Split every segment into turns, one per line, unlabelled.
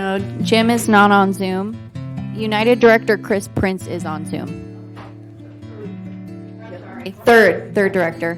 No, Jim is not on Zoom. United Director Chris Prince is on Zoom. Third director.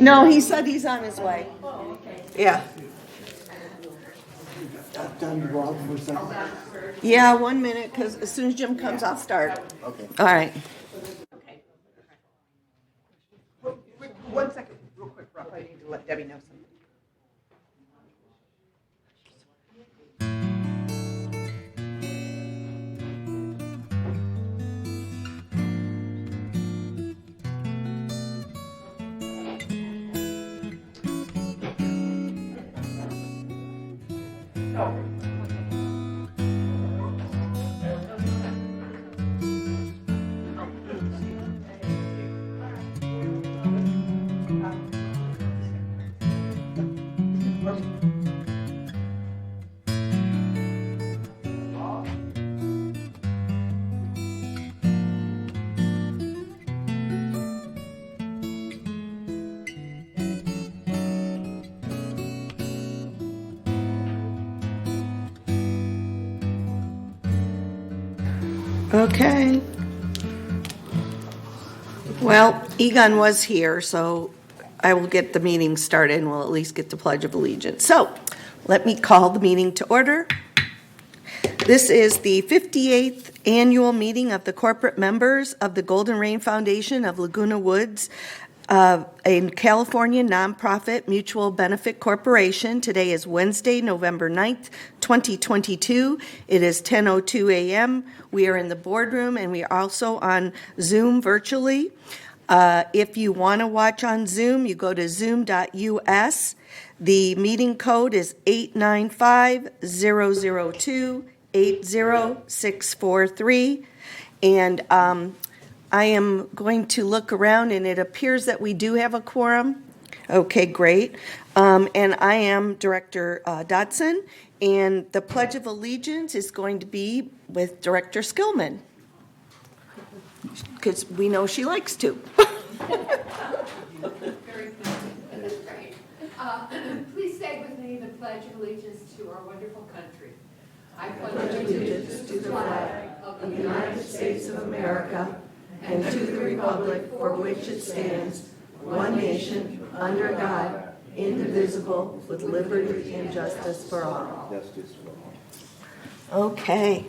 No, he said he's on his way. Yeah.
Time to go out for a second?
Yeah, 1 minute, because as soon as Jim comes, I'll start.
Okay.
All right.
Quick, 1 second, real quick, Rob. I need to let Debbie know something.
Okay. Well, Egon was here, so I will get the meeting started and we'll at least get the Pledge of Allegiance. So let me call the meeting to order. This is the 58th annual meeting of the corporate members of the Golden Rain Foundation of Laguna Woods, a California nonprofit mutual benefit corporation. Today is Wednesday, November 9th, 2022. It is 10:02 a.m. We are in the boardroom and we are also on Zoom virtually. If you want to watch on Zoom, you go to zoom.us. The meeting code is 895-002-80643. And I am going to look around, and it appears that we do have a quorum. Okay, great. And I am Director Dotson, and the Pledge of Allegiance is going to be with Director Skillman, because we know she likes to.
Very great. Please say with me the Pledge of Allegiance to our wonderful country. I pledge allegiance to the flag of the United States of America and to the republic for which it stands, one nation, under God, indivisible, with liberty and justice for all.
Justice for all.
Okay.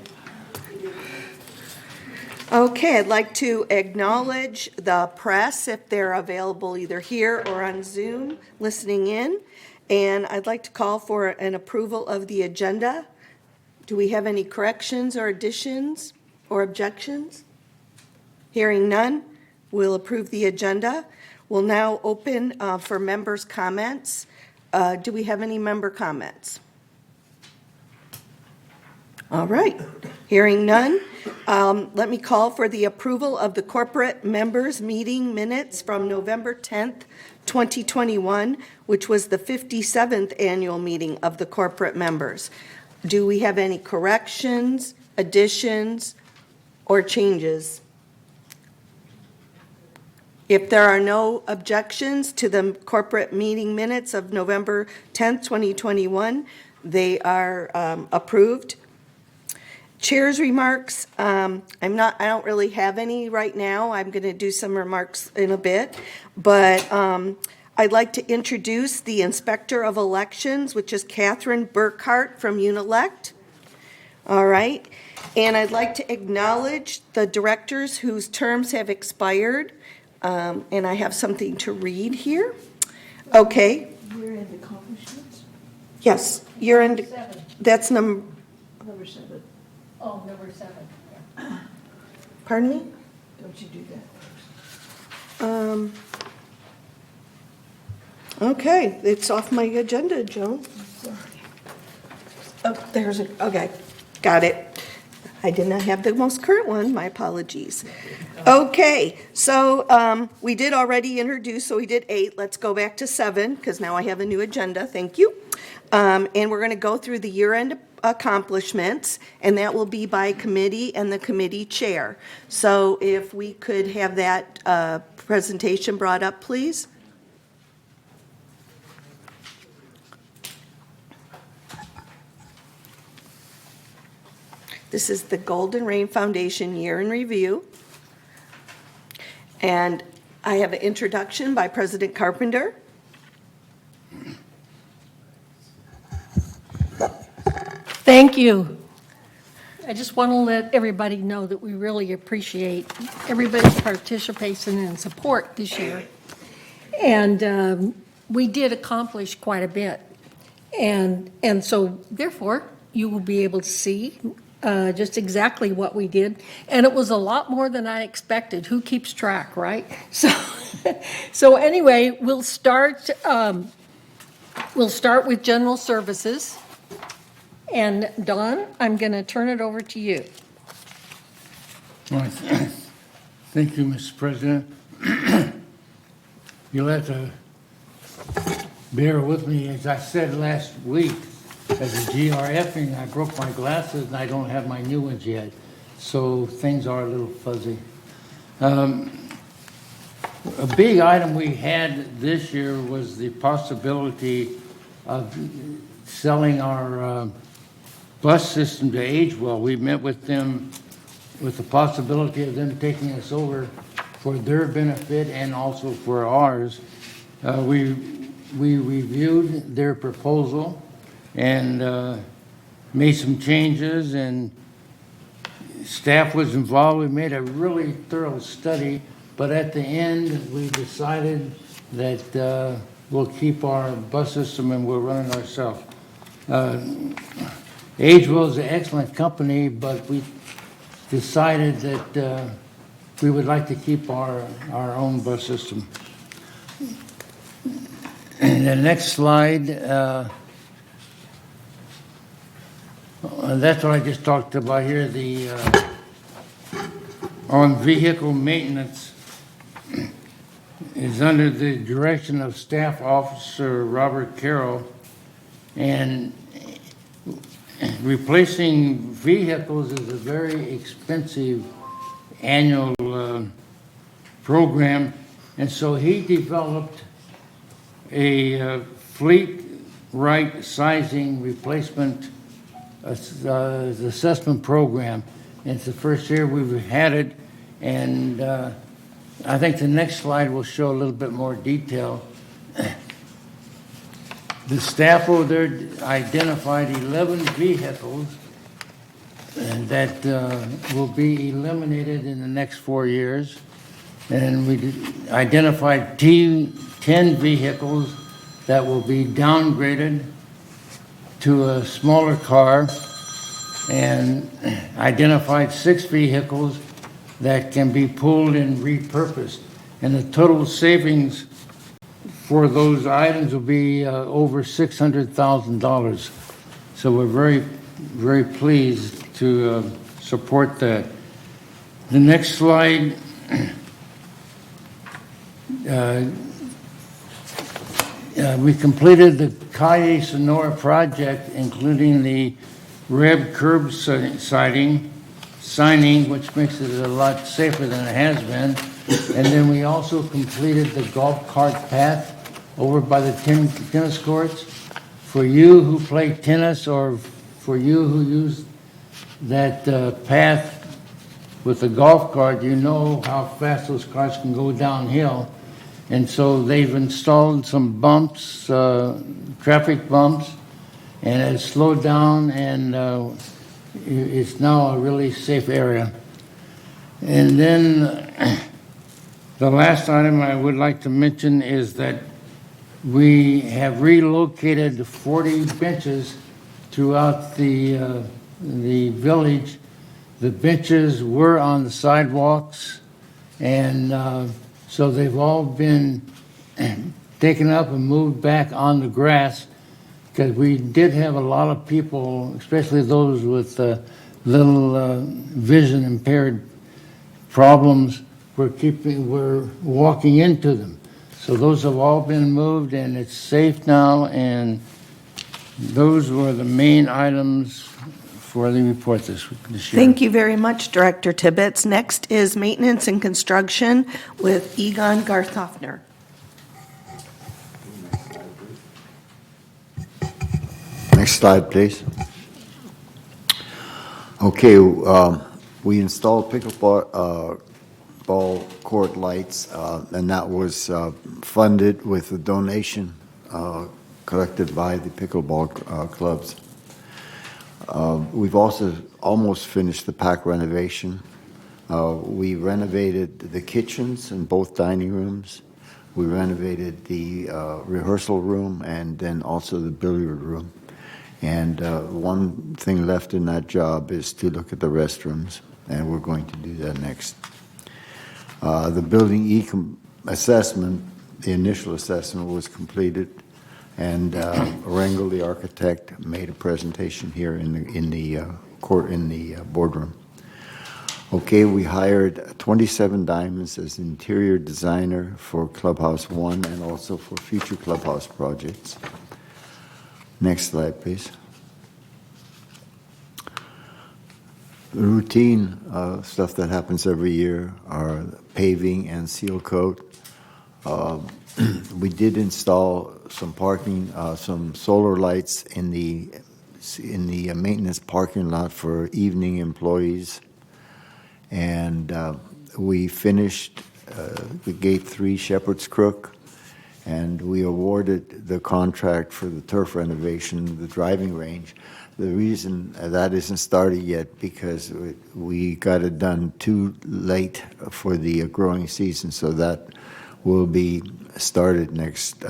Okay, I'd like to acknowledge the press if they're available either here or on Zoom listening in. And I'd like to call for an approval of the agenda. Do we have any corrections or additions or objections? Hearing none, we'll approve the agenda. We'll now open for members' comments. Do we have any member comments? All right, hearing none, let me call for the approval of the corporate members' meeting minutes from November 10th, 2021, which was the 57th annual meeting of the corporate members. Do we have any corrections, additions, or changes? If there are no objections to the corporate meeting minutes of November 10th, 2021, they are approved. Chair's remarks, I don't really have any right now. I'm going to do some remarks in a bit, but I'd like to introduce the Inspector of Elections, which is Catherine Burkhart from Unilect. All right, and I'd like to acknowledge the directors whose terms have expired, and I have something to read here. Okay.
Year-end accomplishments?
Yes, year-end. That's
Number 7.
Oh, number 7. Yeah.
Pardon me?
Don't you do that first.
Okay, it's off my agenda, Joan.
Sorry.
Oh, there's a, okay, got it. I did not have the most current one, my apologies. Okay, so we did already introduce, so we did 8. Let's go back to 7, because now I have a new agenda, thank you. And we're going to go through the year-end accomplishments, and that will be by committee and the committee chair. So if we could have that presentation brought up, please. This is the Golden Rain Foundation Year in Review. And I have an introduction by President Carpenter.
Thank you. I just want to let everybody know that we really appreciate everybody's participation and support this year. And we did accomplish quite a bit. And so therefore, you will be able to see just exactly what we did. And it was a lot more than I expected. Who keeps track, right? So anyway, we'll start with general services. And Don, I'm going to turn it over to you.
All right. Thank you, Mr. President. You'll have to bear with me. As I said last week, as a GRF, I broke my glasses and I don't have my new ones yet. So things are a little fuzzy. A big item we had this year was the possibility of selling our bus system to Agewell. We met with them with the possibility of them taking us over for their benefit and also for ours. We reviewed their proposal and made some changes, and staff was involved. We made a really thorough study, but at the end we decided that we'll keep our bus system and we'll run it ourselves. Agewell is an excellent company, but we decided that we would like to keep our own bus system. And the next slide, that's what I just talked about here, the on vehicle maintenance is under the direction of Staff Officer Robert Carroll, and replacing vehicles is a very expensive annual program, and so he developed a fleet right sizing replacement assessment program. And it's the first year we've had it, and I think the next slide will show a little bit more detail. The staff over there identified 11 vehicles that will be eliminated in the next 4 years. And we identified 10 vehicles that will be downgraded to a smaller car, and identified 6 vehicles that can be pulled and repurposed. And the total savings for those items will be over $600,000. So we're very, very pleased to support that. The next slide we completed the Calle Sonora project, including the REB curb signing, which makes it a lot safer than it has been. And then we also completed the golf cart path over by the tennis courts. For you who play tennis, or for you who use that path with the golf cart, you know how fast those carts can go downhill. And so they've installed some bumps, traffic bumps, and it's slowed down, and it's now a really safe area. And then the last item I would like to mention is that we have relocated 40 benches throughout the the village, the benches were on the sidewalks, and so they've all been taken up and moved back on the grass, because we did have a lot of people, especially those with little vision impaired problems, were walking into them. So those have all been moved, and it's safe now, and those were the main items for the report this year.
Thank you very much, Director Tibbetts. Next is Maintenance and Construction with Egon Garthofner.
Next slide, please. Okay, we installed pickleball ball court lights, and that was funded with a donation collected by the pickleball clubs. We've also almost finished the PAC renovation. We renovated the kitchens in both dining rooms. We renovated the rehearsal room and then also the billiard room. And one thing left in that job is to look at the restrooms, and we're going to do that next. The building assessment, the initial assessment was completed, and Rangel, the architect, made a presentation here in the boardroom. Okay, we hired 27 Diamonds as interior designer for Clubhouse 1 and also for future Clubhouse projects. Next slide, please. The routine stuff that happens every year are paving and seal coat. We did install some parking, some solar lights in the maintenance parking lot for evening employees, and we finished the Gate 3 Shepherd's Crook, and we awarded the contract for the turf renovation, the driving range. The reason that isn't started yet because we got it done too late for the growing season, so that will be started next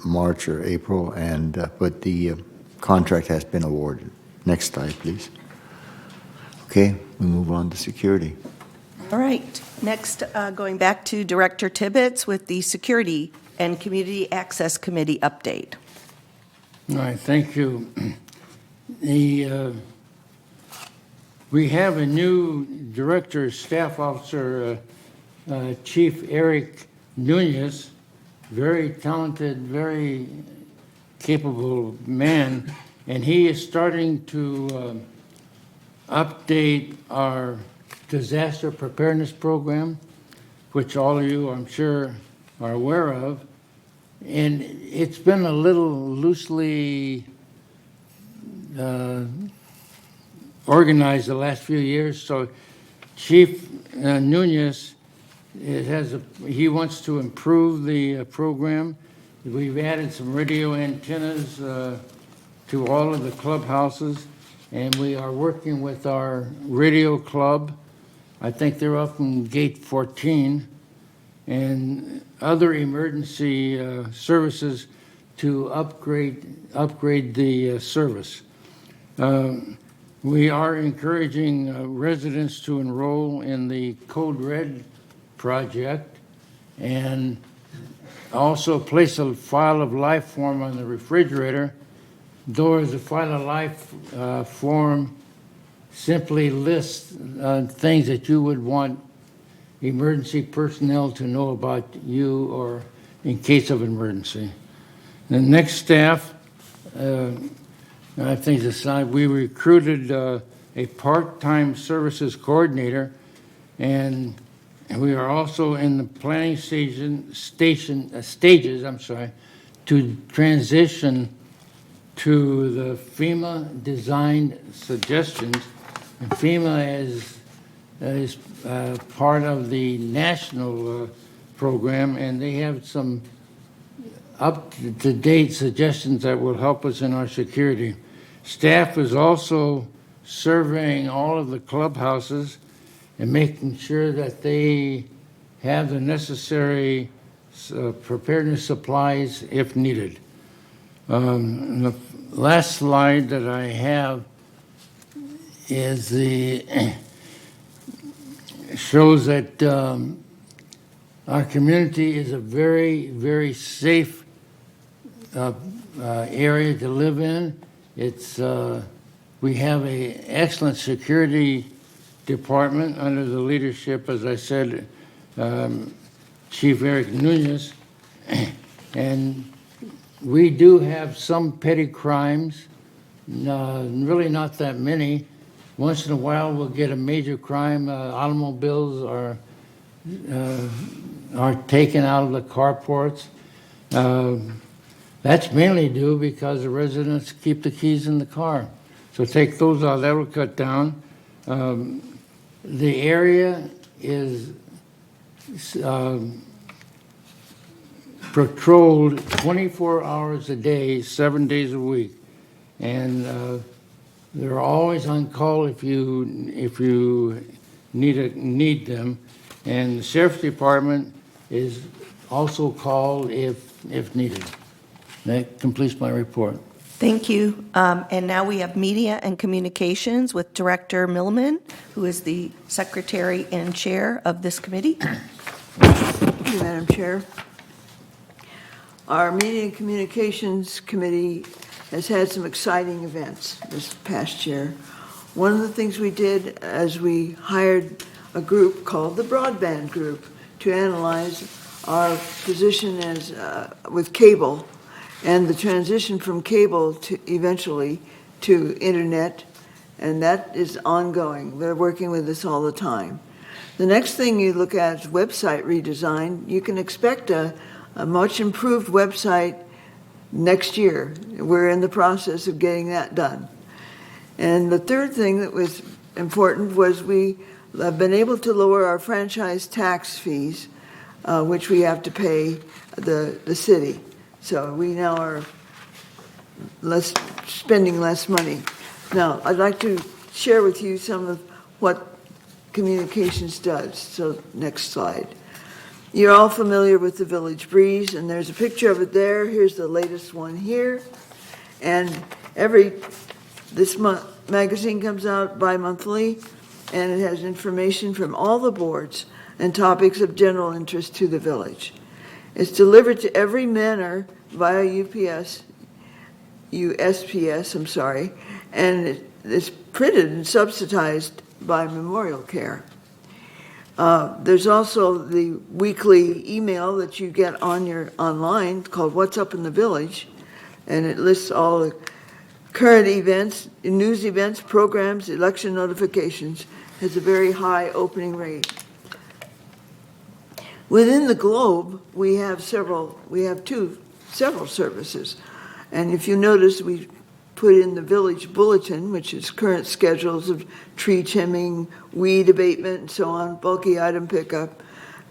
March or April, but the contract has been awarded. Next slide, please. Okay, we move on to security.
All right. Next, going back to Director Tibbetts with the Security and Community Access Committee update.
All right, thank you. We have a new director, staff officer, Chief Eric Nunez, very talented, very capable man, and he is starting to update our disaster preparedness program, which all of you, I'm sure, are aware of. And it's been a little loosely organized the last few years. So Chief Nunez he wants to improve the program. We've added some radio antennas to all of the clubhouses, and we are working with our radio club. I think they're up in Gate 14, and other emergency services to upgrade the service. We are encouraging residents to enroll in the Code Red project, and also place a file of life form on the refrigerator. Though the file of life form simply lists things that you would want emergency personnel to know about you or in case of emergency. The next staff, I think we recruited a part-time services coordinator, and we are also in the planning stages to transition to the FEMA designed suggestions. And FEMA is part of the national program, and they have some up-to-date suggestions that will help us in our security. Staff is also surveying all of the clubhouses and making sure that they have the necessary preparedness supplies if needed. The last slide that I have is the shows that our community is a very, very safe area to live in. It's we have a excellent security department under the leadership, as I said, Chief Eric Nunez, and we do have some petty crimes. Really not that many. Once in a while, we'll get a major crime. Automobiles are taken out of the carports. That's mainly due because the residents keep the keys in the car. So take those out, that will cut down. The area is patrolled 24 hours a day, 7 days a week. And they're always on call if you need them. And the sheriff's department is also called if needed. That completes my report.
Thank you. And now we have Media and Communications with Director Millman, who is the Secretary and Chair of this committee.
Thank you, Madam Chair. Our Media and Communications Committee has had some exciting events this past year. One of the things we did is we hired a group called the Broadband Group to analyze our position as with cable and the transition from cable to eventually to internet, and that is ongoing. They're working with us all the time. The next thing you look at is website redesign. You can expect a much improved website next year. We're in the process of getting that done. And the third thing that was important was we have been able to lower our franchise tax fees, which we have to pay the city. So we now are spending less money. Now, I'd like to share with you some of what communications does. So next slide. You're all familiar with the Village Breeze, and there's a picture of it there. Here's the latest one here. And this month, magazine comes out bi-monthly, and it has information from all the boards and topics of general interest to the village. It's delivered to every manor via USPS, and it's printed and subsidized by Memorial Care. There's also the weekly email that you get online called What's Up in the Village, and it lists all the current events, news events, programs, election notifications. Has a very high opening rate. Within the globe, we have several services, and if you notice, we put in the Village Bulletin, which is current schedules of tree trimming, weed abatement, and so on, bulky item pickup.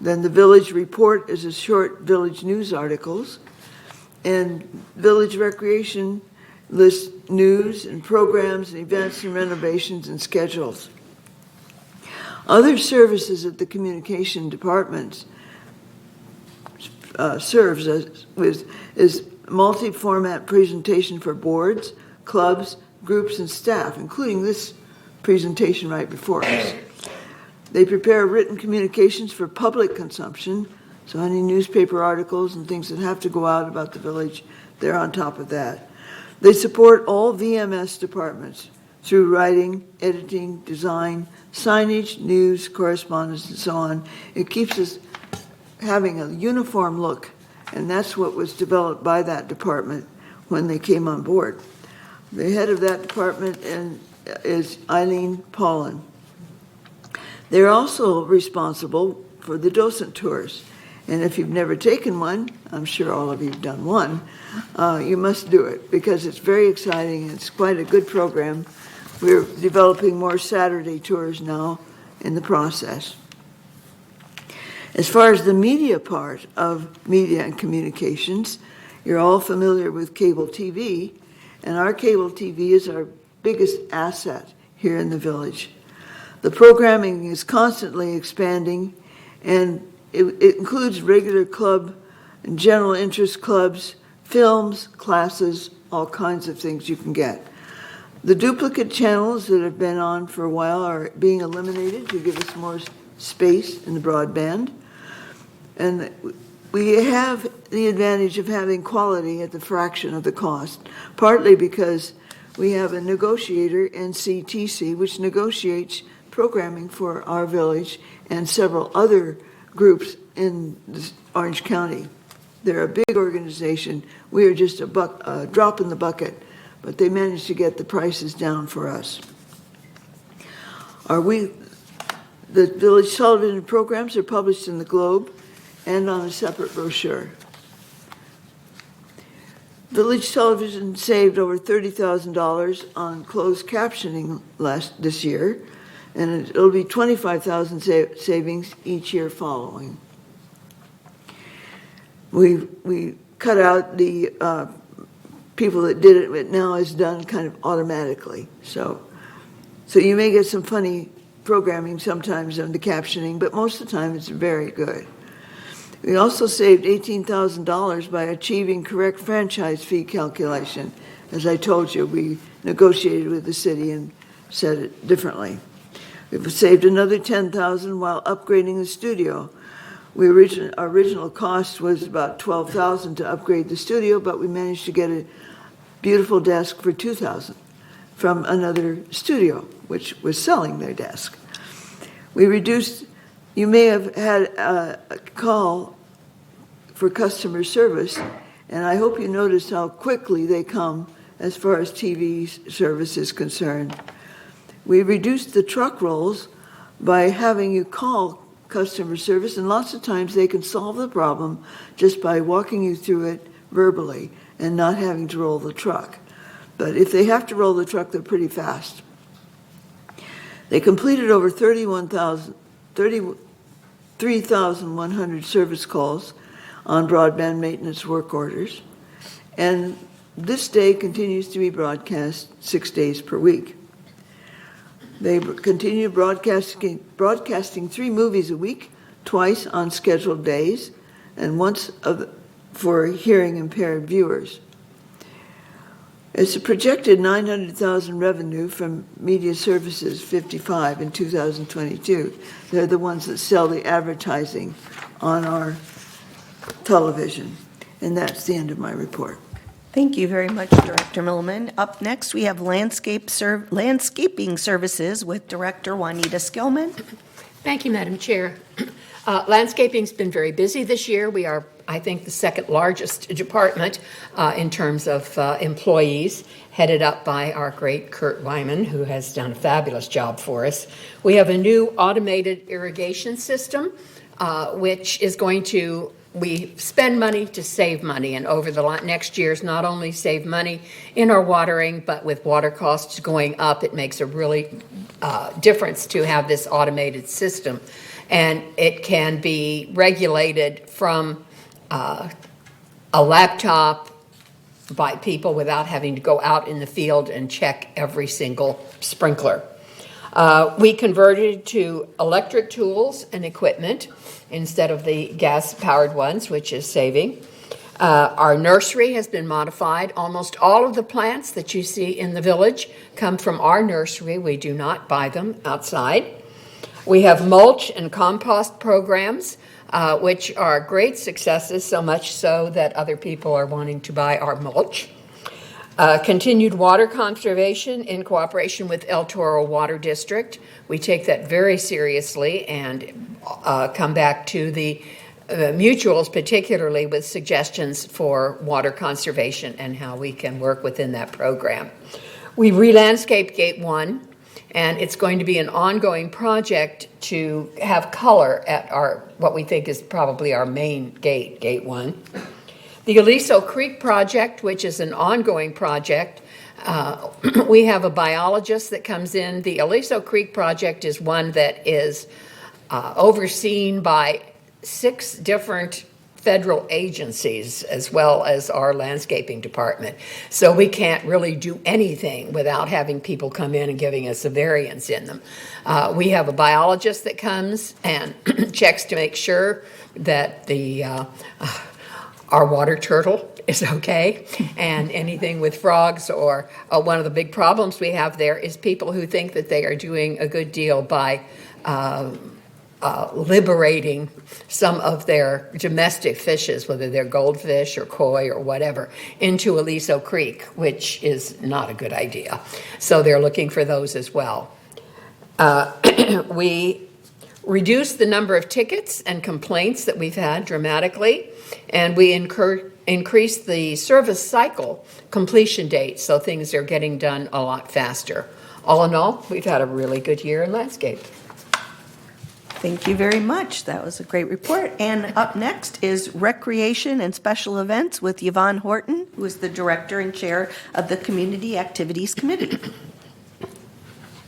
Then the Village Report is a short village news articles, and Village Recreation lists news and programs and events and renovations and schedules. Other services that the communication department serves is multi-format presentation for boards, clubs, groups, and staff, including this presentation right before us. They prepare written communications for public consumption, so any newspaper articles and things that have to go out about the village, they're on top of that. They support all VMS departments through writing, editing, design, signage, news, correspondence, and so on. It keeps us having a uniform look, and that's what was developed by that department when they came on board. The head of that department is Eileen Paulin. They're also responsible for the docent tours, and if you've never taken one, I'm sure all of you have done one, you must do it because it's very exciting. It's quite a good program. We're developing more Saturday tours now in the process. As far as the media part of media and communications, you're all familiar with cable TV, and our cable TV is our biggest asset here in the village. The programming is constantly expanding, and it includes regular club and general interest clubs, films, classes, all kinds of things you can get. The duplicate channels that have been on for a while are being eliminated to give us more space in the broadband. And we have the advantage of having quality at the fraction of the cost, partly because we have a negotiator, NCTC, which negotiates programming for our village and several other groups in Orange County. They're a big organization. We are just a drop in the bucket, but they managed to get the prices down for us. The village television programs are published in the Globe and on a separate brochure. Village Television saved over $30,000 on closed captioning this year, and it'll be $25,000 savings each year following. We cut out the people that did it, but now it's done kind of automatically. So you may get some funny programming sometimes on the captioning, but most of the time it's very good. We also saved $18,000 by achieving correct franchise fee calculation. As I told you, we negotiated with the city and said it differently. We've saved another $10,000 while upgrading the studio. Our original cost was about $12,000 to upgrade the studio, but we managed to get a beautiful desk for $2,000 from another studio, which was selling their desk. You may have had a call for customer service, and I hope you noticed how quickly they come as far as TV service is concerned. We reduced the truck rolls by having you call customer service, and lots of times they can solve the problem just by walking you through it verbally and not having to roll the truck. But if they have to roll the truck, they're pretty fast. They completed over 3,100 service calls on broadband maintenance work orders, and this day continues to be broadcast 6 days per week. They continue broadcasting 3 movies a week, twice on scheduled days, and once for hearing impaired viewers. It's a projected $900,000 revenue from Media Services 55 in 2022. They're the ones that sell the advertising on our television. And that's the end of my report.
Thank you very much, Director Milliman. Up next, we have landscaping services with Director Juanita Skillman.
Thank you, Madam Chair. Landscaping's been very busy this year. We are, I think, the second largest department in terms of employees, headed up by our great Kurt Wyman, who has done a fabulous job for us. We have a new automated irrigation system, which is going to, we spend money to save money, and over the next years, not only save money in our watering, but with water costs going up, it makes a really difference to have this automated system. And it can be regulated from a laptop by people without having to go out in the field and check every single sprinkler. We converted to electric tools and equipment instead of the gas-powered ones, which is saving. Our nursery has been modified. Almost all of the plants that you see in the village come from our nursery. We do not buy them outside. We have mulch and compost programs, which are great successes, so much so that other people are wanting to buy our mulch. Continued water conservation in cooperation with El Toro Water District. We take that very seriously and come back to the mutuals, particularly with suggestions for water conservation and how we can work within that program. We re-landscaped Gate 1. And it's going to be an ongoing project to have color at what we think is probably our main gate, Gate 1. The Aliso Creek project, which is an ongoing project, we have a biologist that comes in. The Aliso Creek project is one that is overseen by 6 different federal agencies as well as our landscaping department. So we can't really do anything without having people come in and giving us a variance in them. We have a biologist that comes and checks to make sure that our water turtle is okay, and anything with frogs or one of the big problems we have there is people who think that they are doing a good deal by liberating some of their domestic fishes, whether they're goldfish or koi or whatever, into Aliso Creek, which is not a good idea. So they're looking for those as well. We reduced the number of tickets and complaints that we've had dramatically, and we increased the service cycle completion date, so things are getting done a lot faster. All in all, we've had a really good year in landscape.
Thank you very much. That was a great report. And up next is Recreation and Special Events with Yvonne Horton, who is the Director and Chair of the Community Activities Committee.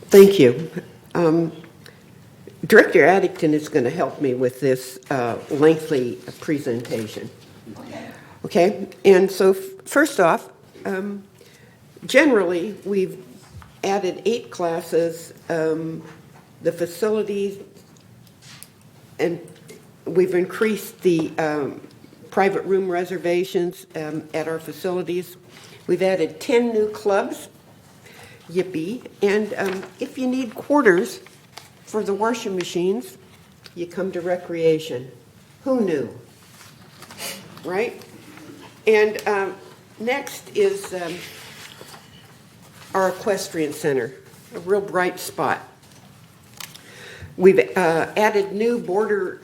Thank you. Director Addington is going to help me with this lengthy presentation. Okay, and so first off, generally we've added 8 classes, the facilities, and we've increased the private room reservations at our facilities. We've added 10 new clubs, yippee, and if you need quarters for the washing machines, you come to Recreation. Who knew? Right? And next is our equestrian center, a real bright spot. We've added new border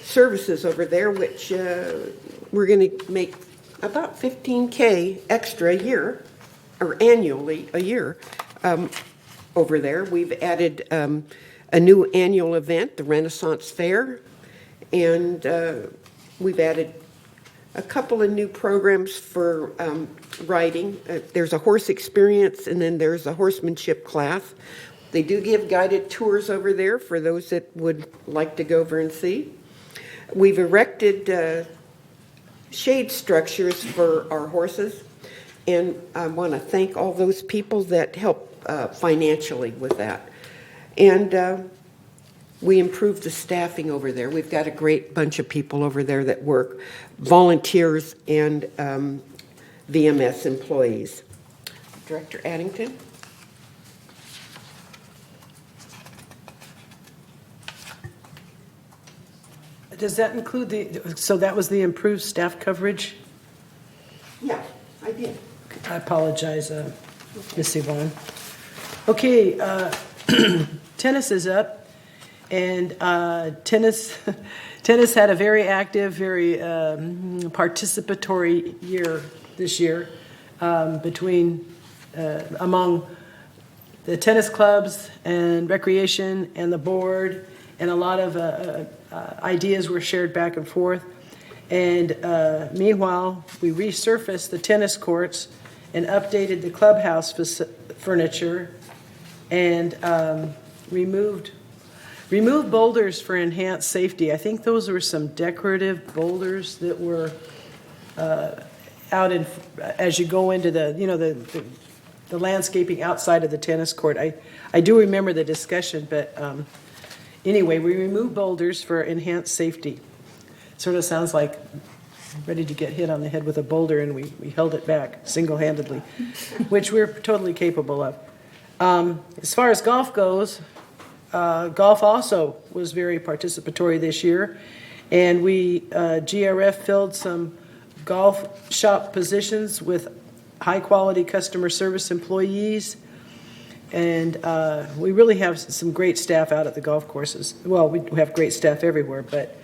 services over there, which we're going to make about $15K extra a year, or annually a year over there. We've added a new annual event, the Renaissance Fair, and we've added a couple of new programs for riding. There's a horse experience, and then there's a horsemanship class. They do give guided tours over there for those that would like to go over and see. We've erected shade structures for our horses, and I want to thank all those people that help financially with that. And we improved the staffing over there. We've got a great bunch of people over there that work, volunteers and VMS employees. Director Addington?
Does that include so that was the improved staff coverage?
Yeah, I did.
I apologize, Ms. Yvonne. Okay, tennis is up, and tennis had a very active, very participatory year this year between among the tennis clubs and recreation and the board, and a lot of ideas were shared back and forth. And meanwhile, we resurfaced the tennis courts and updated the clubhouse furniture and removed boulders for enhanced safety. I think those were some decorative boulders that were out in as you go into the landscaping outside of the tennis court. I do remember the discussion, but anyway, we removed boulders for enhanced safety. Sort of sounds like ready to get hit on the head with a boulder, and we held it back single-handedly, which we're totally capable of. As far as golf goes, golf also was very participatory this year, and we, GRF, filled some golf shop positions with high-quality customer service employees, and we really have some great staff out at the golf courses. Well, we have great staff everywhere, but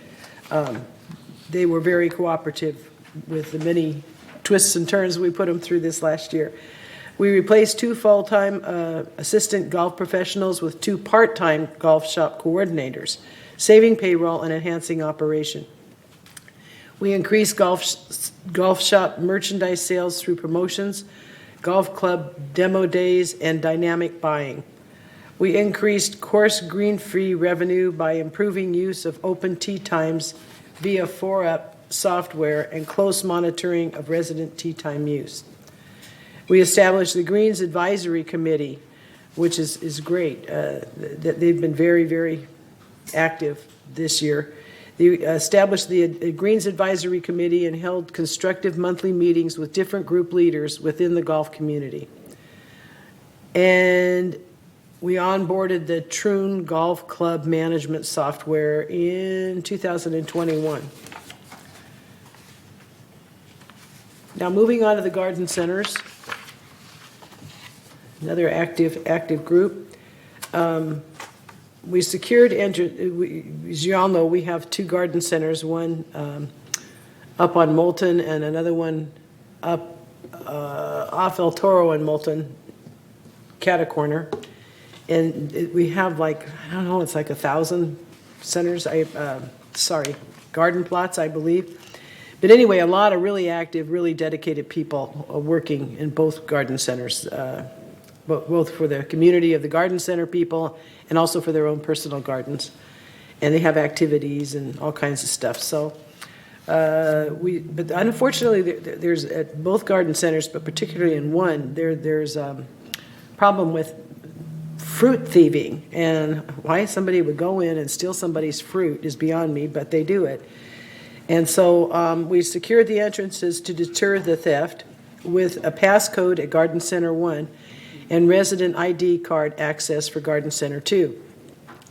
they were very cooperative with the many twists and turns we put them through this last year. We replaced 2 full-time assistant golf professionals with 2 part-time golf shop coordinators, saving payroll and enhancing operation. We increased golf shop merchandise sales through promotions, golf club demo days, and dynamic buying. We increased course green-free revenue by improving use of open tee times via 4UP software and close monitoring of resident tee time use. We established the Greens Advisory Committee, which is great. They've been very, very active this year. They established the Greens Advisory Committee and held constructive monthly meetings with different group leaders within the golf community. And we onboarded the Troon Golf Club management software in 2021. Now, moving on to the garden centers, another active group. We secured, as you all know, we have 2 garden centers, one up on Moulton and another one up off El Toro and Moulton, Catacorner. And we have I don't know, it's like 1,000 centers, garden plots, I believe. But anyway, a lot of really active, really dedicated people working in both garden centers, both for the community of the garden center people and also for their own personal gardens. And they have activities and all kinds of stuff. So but unfortunately, there's at both garden centers, but particularly in one, there's a problem with fruit thieving. And why somebody would go in and steal somebody's fruit is beyond me, but they do it. And so we secured the entrances to deter the theft with a passcode at Garden Center 1 and resident ID card access for Garden Center 2.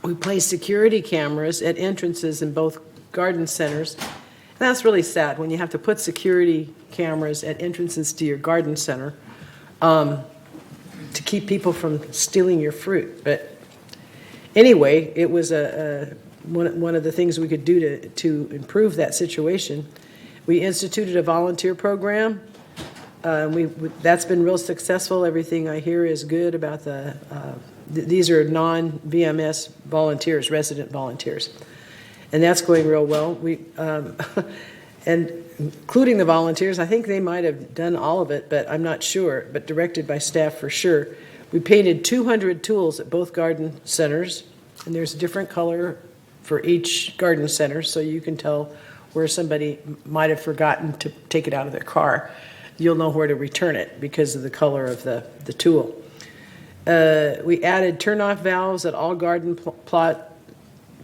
We placed security cameras at entrances in both garden centers. And that's really sad when you have to put security cameras at entrances to your garden center to keep people from stealing your fruit. But anyway, it was one of the things we could do to improve that situation. We instituted a volunteer program. That's been real successful. Everything I hear is good about these are non-VMS volunteers, resident volunteers. And that's going real well. And including the volunteers, I think they might have done all of it, but I'm not sure, but directed by staff for sure. We painted 200 tools at both garden centers, and there's a different color for each garden center, so you can tell where somebody might have forgotten to take it out of their car. You'll know where to return it because of the color of the tool. We added turn-off valves at all garden plot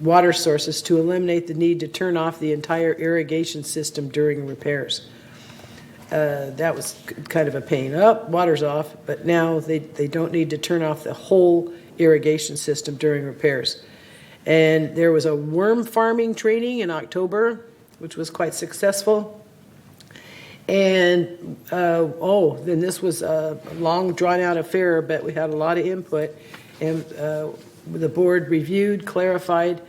water sources to eliminate the need to turn off the entire irrigation system during repairs. That was kind of a pain. Water's off, but now they don't need to turn off the whole irrigation system during repairs. And there was a worm farming training in October, which was quite successful. And, then this was a long, drawn-out affair, but we had a lot of input. And the board reviewed, clarified,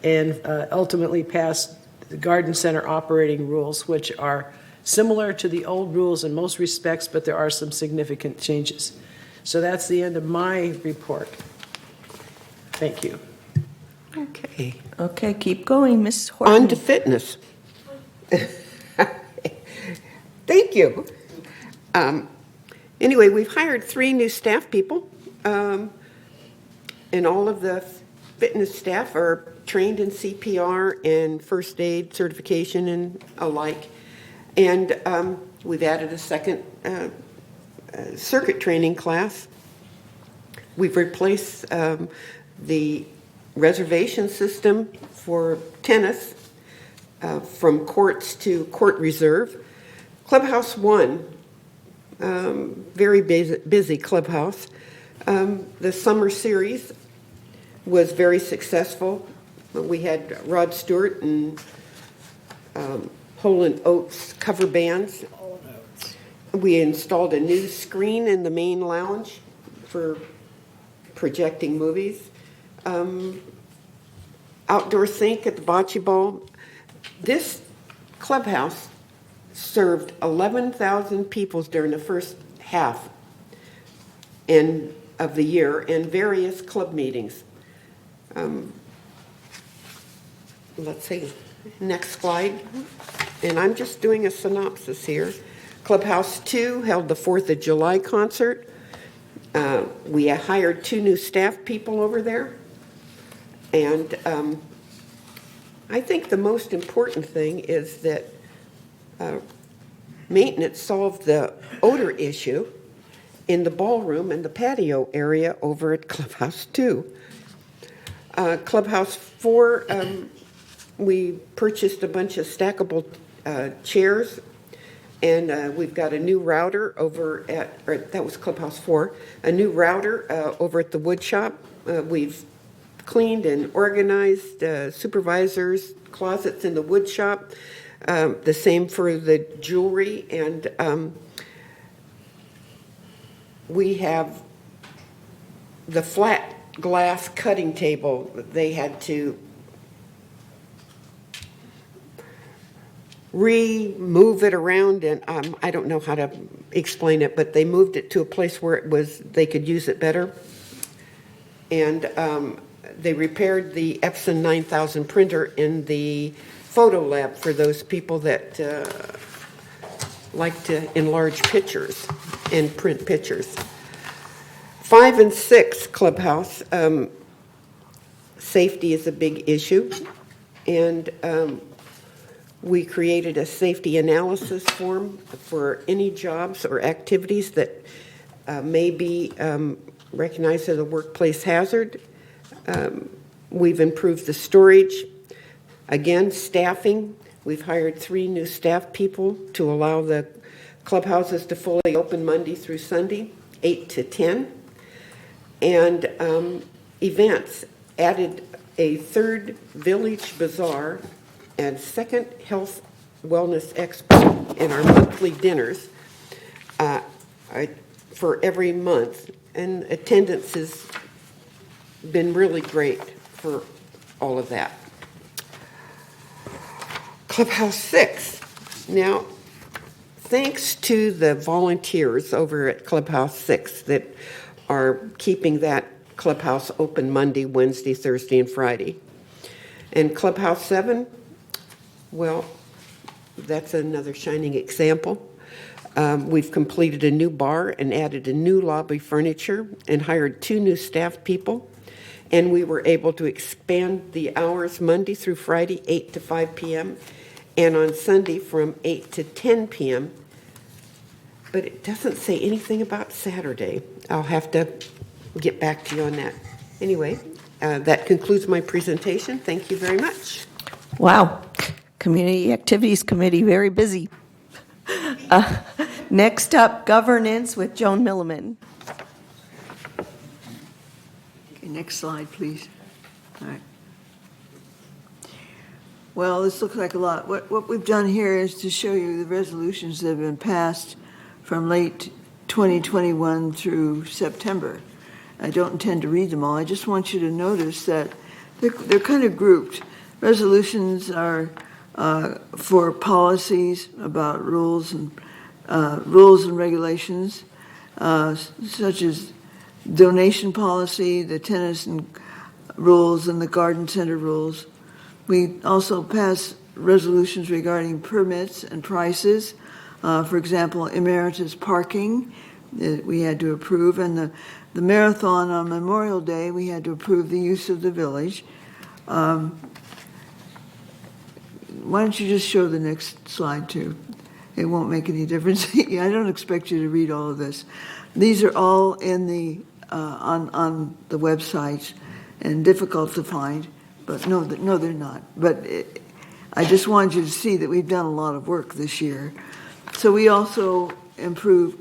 and ultimately passed the garden center operating rules, which are similar to the old rules in most respects, but there are some significant changes. So that's the end of my report. Thank you.
Okay, keep going, Ms. Horton.
On to fitness. Thank you. Anyway, we've hired 3 new staff people, and all of the fitness staff are trained in CPR and first aid certification and alike. And we've added a second circuit training class. We've replaced the reservation system for tennis from courts to court reserve. Clubhouse 1, very busy clubhouse. The summer series was very successful. We had Rod Stewart and Hole & Oates cover bands. We installed a new screen in the main lounge for projecting movies. Outdoor sink at the bocce ball. This clubhouse served 11,000 people during the first half of the year in various club meetings. Let's see, next slide. And I'm just doing a synopsis here. Clubhouse 2 held the 4th of July concert. We hired 2 new staff people over there. And I think the most important thing is that maintenance solved the odor issue in the ballroom and the patio area over at Clubhouse 2. Clubhouse 4 we purchased a bunch of stackable chairs, and we've got a new router over at, or that was Clubhouse 4, a new router over at the wood shop. We've cleaned and organized supervisors' closets in the wood shop. The same for the jewelry, and we have the flat glass cutting table. They had to remove it around, and I don't know how to explain it, but they moved it to a place where they could use it better. And they repaired the Epson 9000 printer in the photo lab for those people that like to enlarge pictures and print pictures. 5 and 6 Clubhouse, safety is a big issue, and we created a safety analysis form for any jobs or activities that may be recognized as a workplace hazard. We've improved the storage. Again, staffing. We've hired 3 new staff people to allow the clubhouses to fully open Monday through Sunday, 8 to 10. And events. Added a 3rd Village Bazaar and 2nd Health Wellness Expo in our monthly dinners for every month. And attendance has been really great for all of that. Clubhouse 6. Now, thanks to the volunteers over at Clubhouse 6 that are keeping that clubhouse open Monday, Wednesday, Thursday, and Friday. And Clubhouse 7, well, that's another shining example. We've completed a new bar and added a new lobby furniture and hired 2 new staff people. And we were able to expand the hours Monday through Friday, 8 to 5 p.m., and on Sunday from 8 to 10 p.m. But it doesn't say anything about Saturday. I'll have to get back to you on that. Anyway, that concludes my presentation. Thank you very much.
Wow. Community Activities Committee, very busy. Next up, governance with Joan Milliman.
Okay, next slide, please. All right. Well, this looks like a lot. What we've done here is to show you the resolutions that have been passed from late 2021 through September. I don't intend to read them all. I just want you to notice that they're kind of grouped. Resolutions are for policies about rules and regulations, such as donation policy, the tennis and rules, and the garden center rules. We also pass resolutions regarding permits and prices. For example, emeritus parking that we had to approve, and the marathon on Memorial Day, we had to approve the use of the village. Why don't you just show the next slide too? It won't make any difference. I don't expect you to read all of this. These are all in the on the website and difficult to find, but no, they're not. But I just wanted you to see that we've done a lot of work this year. So we also approve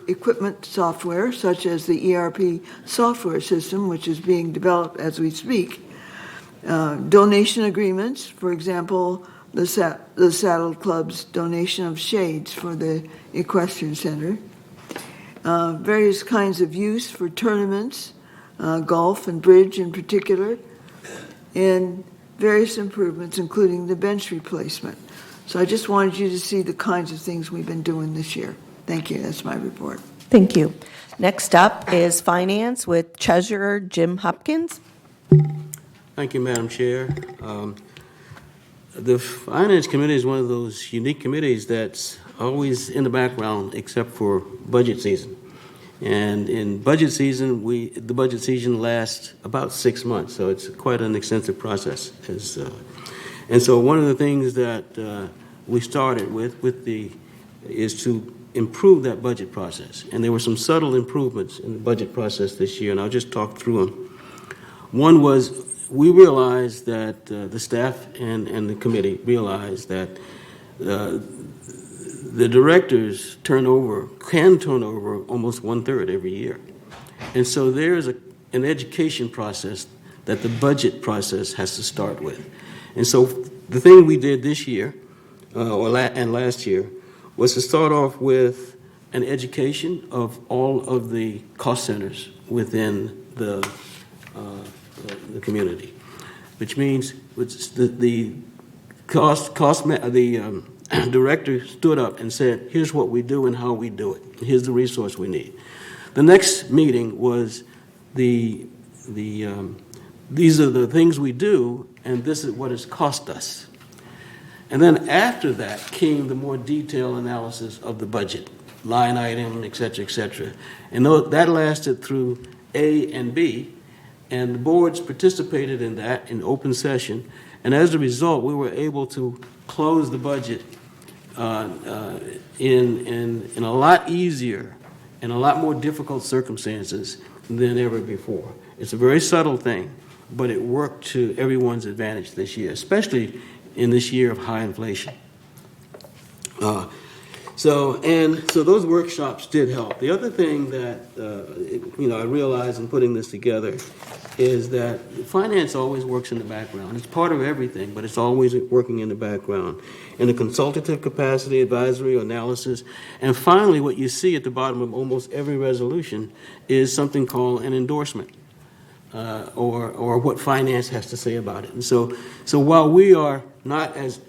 equipment software, such as the ERP software system, which is being developed as we speak. Donation agreements, for example, the Saddle Club's donation of shades for the Equestrian Center. Various kinds of use for tournaments, golf and bridge in particular, and various improvements, including the bench replacement. So I just wanted you to see the kinds of things we've been doing this year. Thank you. That's my report.
Thank you. Next up is Finance with Treasurer Jim Hopkins.
Thank you, Madam Chair. The Finance Committee is one of those unique committees that's always in the background except for budget season. And in budget season, the budget season lasts about 6 months, so it's quite an extensive process. And so one of the things that we started with is to improve that budget process. And there were some subtle improvements in the budget process this year, and I'll just talk through them. One was we realized that the staff and the committee realized that the directors can turn over almost 1/3 every year. And so there's an education process that the budget process has to start with. And so the thing we did this year, and last year, was to start off with an education of all of the cost centers within the community, which means the director stood up and said, here's what we do and how we do it. Here's the resource we need. The next meeting was these are the things we do, and this is what it's cost us. And then after that came the more detailed analysis of the budget, line item, et cetera, and that lasted through A and B, and the boards participated in that in open session, and as a result, we were able to close the budget in a lot easier and a lot more difficult circumstances than ever before. It's a very subtle thing, but it worked to everyone's advantage this year, especially in this year of high inflation. So those workshops did help. The other thing that I realized in putting this together is that finance always works in the background. It's part of everything, but it's always working in the background. In the consultative capacity, advisory, analysis, and finally what you see at the bottom of almost every resolution is something called an endorsement, or what finance has to say about it. And so while we are not as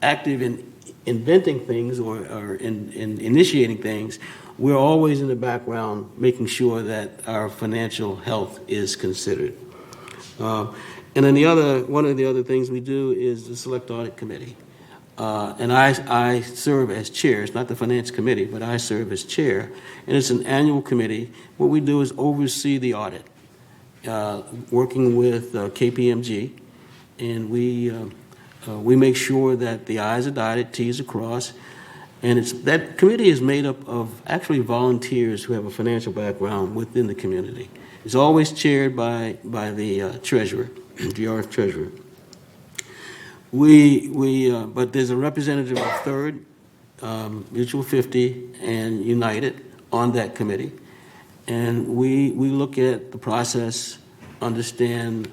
active in inventing things or in initiating things, we're always in the background making sure that our financial health is considered. And then one of the other things we do is the Select Audit Committee. And I serve as chair. It's not the Finance Committee, but I serve as chair. And it's an annual committee. What we do is oversee the audit, working with KPMG, and we make sure that the I's are dotted, T's are crossed, and that committee is made up of actually volunteers who have a financial background within the community. It's always chaired by the treasurer, GRF treasurer. But there's a representative of Third, Mutual 50, and United on that committee, and we look at the process, understand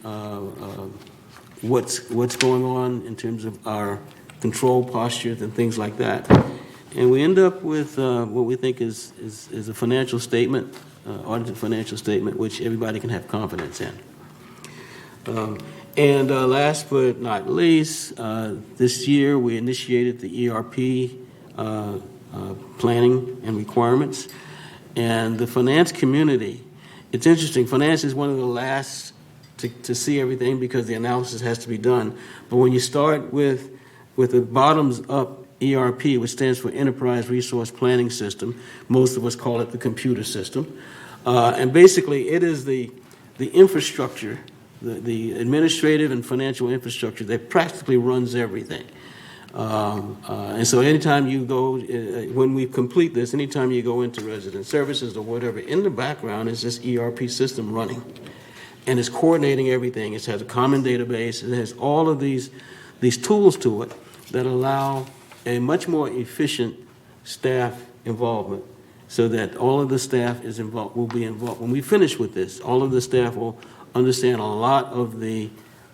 what's going on in terms of our control postures and things like that. And we end up with what we think is a financial statement, audited financial statement, which everybody can have confidence in. And last but not least, this year we initiated the ERP planning and requirements. And the finance community, it's interesting, finance is one of the last to see everything because the analysis has to be done. But when you start with the bottoms-up ERP, which stands for Enterprise Resource Planning System, most of us call it the computer system, and basically it is the infrastructure, the administrative and financial infrastructure that practically runs everything. And so anytime you go, when we complete this, anytime you go into resident services or whatever, in the background is this ERP system running. And it's coordinating everything. It has a common database. It has all of these tools to it that allow a much more efficient staff involvement so that all of the staff will be involved. When we finish with this, all of the staff will understand a lot of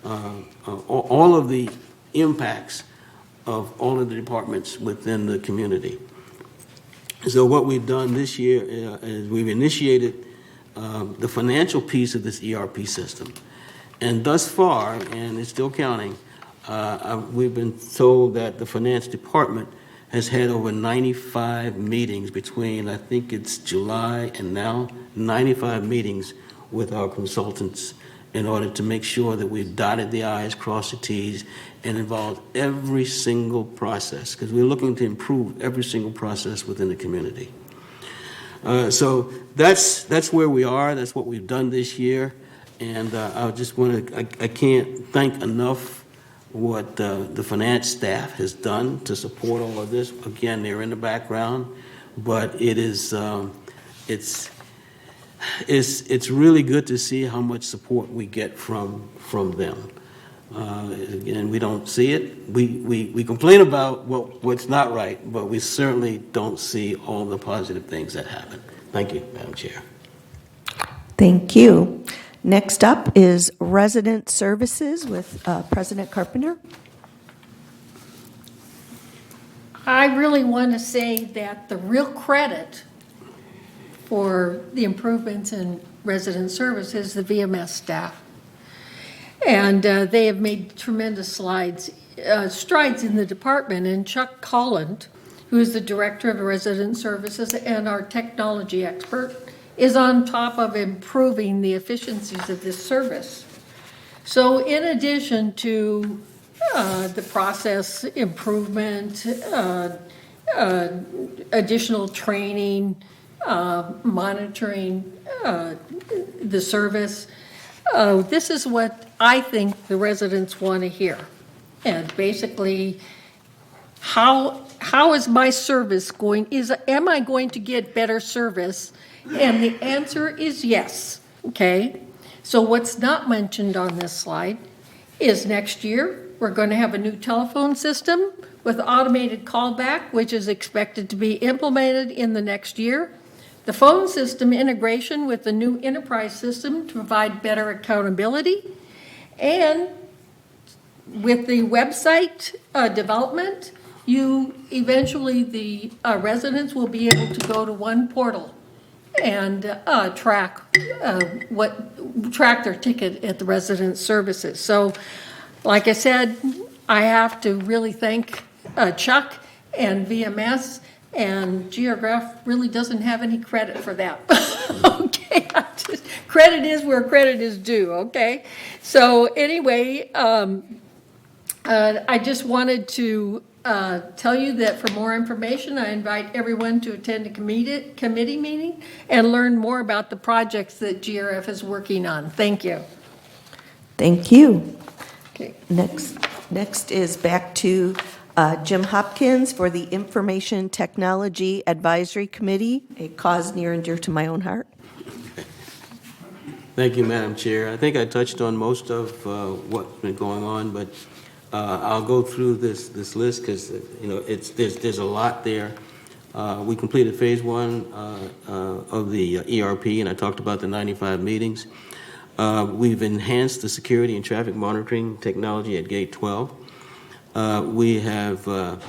all of the impacts of all of the departments within the community. So what we've done this year is we've initiated the financial piece of this ERP system. And thus far, and it's still counting, we've been told that the finance department has had over 95 meetings between, I think it's July and now, 95 meetings with our consultants in order to make sure that we've dotted the I's, crossed the T's, and involved every single process, because we're looking to improve every single process within the community. So that's where we are. That's what we've done this year, and I just want to. I can't thank enough what the finance staff has done to support all of this. Again, they're in the background, but it is it's it's really good to see how much support we get from them. Again, we don't see it. We complain about what's not right, but we certainly don't see all the positive things that happen. Thank you, Madam Chair.
Thank you. Next up is Resident Services with President Carpenter.
I really want to say that the real credit for the improvements in resident service is the VMS staff. And they have made tremendous strides in the department. And Chuck Holland, who is the Director of Resident Services and our technology expert, is on top of improving the efficiencies of this service. So in addition to the process improvement, additional training, monitoring the service, this is what I think the residents want to hear. And basically, how is my service going? Am I going to get better service? And the answer is yes, okay? So what's not mentioned on this slide is next year, we're going to have a new telephone system with automated callback, which is expected to be implemented in the next year. The phone system integration with the new enterprise system to provide better accountability. And with the website development, eventually the residents will be able to go to one portal and track their ticket at the resident services. So, like I said, I have to really thank Chuck and VMS, and GRF really doesn't have any credit for that. Okay, credit is where credit is due. Okay, so anyway, I just wanted to tell you that for more information, I invite everyone to attend a committee meeting and learn more about the projects that GRF is working on. Thank you.
Thank you.
Okay.
Next is back to Jim Hopkins for the Information Technology Advisory Committee, a cause near and dear to my own heart.
Thank you, Madam Chair. I think I touched on most of what's been going on, but I'll go through this list because there's a lot there. We completed phase 1 of the ERP, and I talked about the 95 meetings. We've enhanced the security and traffic monitoring technology at Gate 12. We have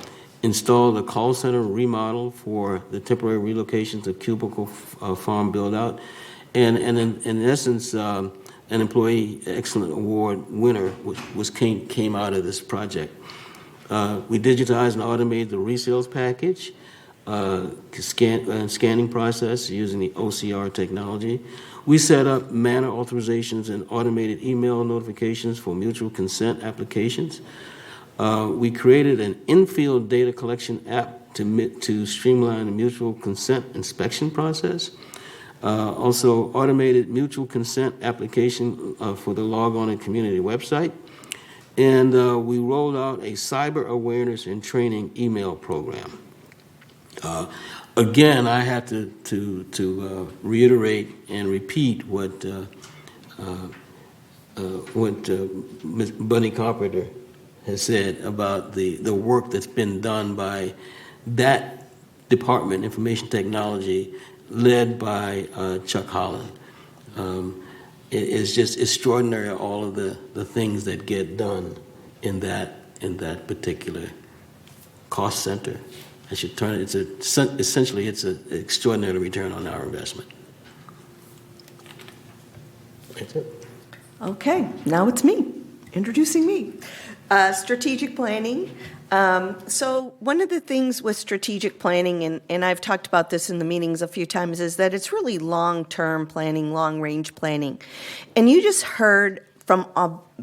installed a call center remodel for the temporary relocations of cubicle farm build-out, and in essence, an Employee Excellent Award winner, which came out of this project. We digitized and automated the resales package, scanning process using the OCR technology. We set up manner authorizations and automated email notifications for mutual consent applications. We created an in-field data collection app to streamline the mutual consent inspection process. Also automated mutual consent application for the Log On and Community website. And we rolled out a cyber awareness and training email program. Again, I have to reiterate and repeat what Ms. Bunny Carpenter has said about the work that's been done by that department, information technology, led by Chuck Holland. It is just extraordinary, all of the things that get done in that particular cost center. I should turn it. Essentially it's an extraordinary return on our investment. That's it.
Okay, now it's me, introducing me. Strategic planning. So one of the things with strategic planning, and I've talked about this in the meetings a few times, is that it's really long-term planning, long-range planning. And you just heard from